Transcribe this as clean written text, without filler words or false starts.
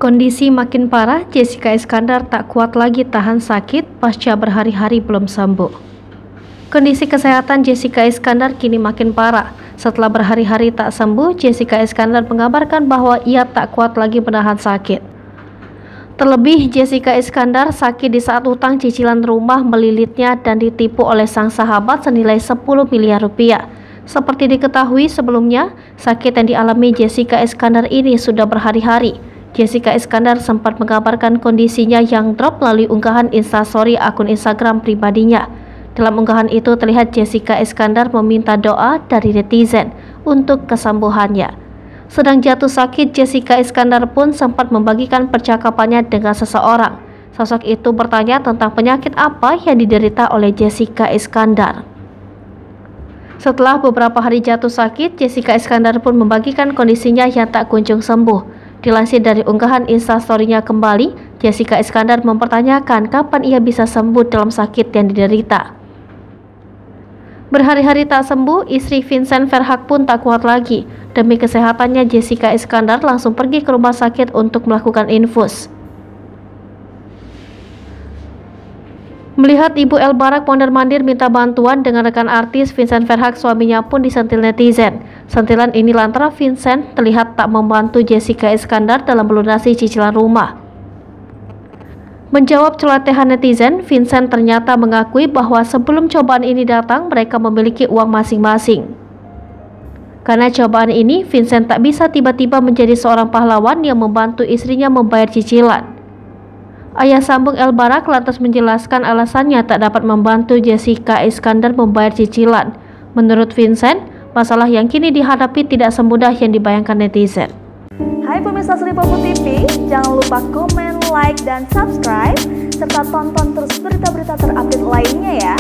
Kondisi makin parah, Jessica Iskandar tak kuat lagi tahan sakit pasca berhari-hari belum sembuh. Kondisi kesehatan Jessica Iskandar kini makin parah. Setelah berhari-hari tak sembuh, Jessica Iskandar mengabarkan bahwa ia tak kuat lagi menahan sakit. Terlebih, Jessica Iskandar sakit di saat utang cicilan rumah melilitnya dan ditipu oleh sang sahabat senilai 10 miliar rupiah. Seperti diketahui sebelumnya, sakit yang dialami Jessica Iskandar ini sudah berhari-hari. Jessica Iskandar sempat mengabarkan kondisinya yang drop melalui unggahan instastory akun Instagram pribadinya. Dalam unggahan itu terlihat Jessica Iskandar meminta doa dari netizen untuk kesembuhannya. Sedang jatuh sakit, Jessica Iskandar pun sempat membagikan percakapannya dengan seseorang. Sosok itu bertanya tentang penyakit apa yang diderita oleh Jessica Iskandar. Setelah beberapa hari jatuh sakit, Jessica Iskandar pun membagikan kondisinya yang tak kunjung sembuh. Dilansir dari unggahan instastory-nya kembali, Jessica Iskandar mempertanyakan kapan ia bisa sembuh dalam sakit yang diderita. Berhari-hari tak sembuh, istri Vincent Verhaak pun tak kuat lagi. Demi kesehatannya, Jessica Iskandar langsung pergi ke rumah sakit untuk melakukan infus. Melihat ibu El Barak mondar-mandir minta bantuan dengan rekan artis, Vincent Verhaak suaminya pun disentil netizen. Sentilan ini lantaran Vincent terlihat tak membantu Jessica Iskandar dalam melunasi cicilan rumah. Menjawab celotehan netizen, Vincent ternyata mengakui bahwa sebelum cobaan ini datang, mereka memiliki uang masing-masing. Karena cobaan ini, Vincent tak bisa tiba-tiba menjadi seorang pahlawan yang membantu istrinya membayar cicilan. Ayah sambung El Barak lantas menjelaskan alasannya tak dapat membantu Jessica Iskandar membayar cicilan. Menurut Vincent, masalah yang kini dihadapi tidak semudah yang dibayangkan netizen. Hai pemirsa Sri Popo TV, jangan lupa komen, like, dan subscribe, serta tonton terus berita-berita terupdate lainnya ya.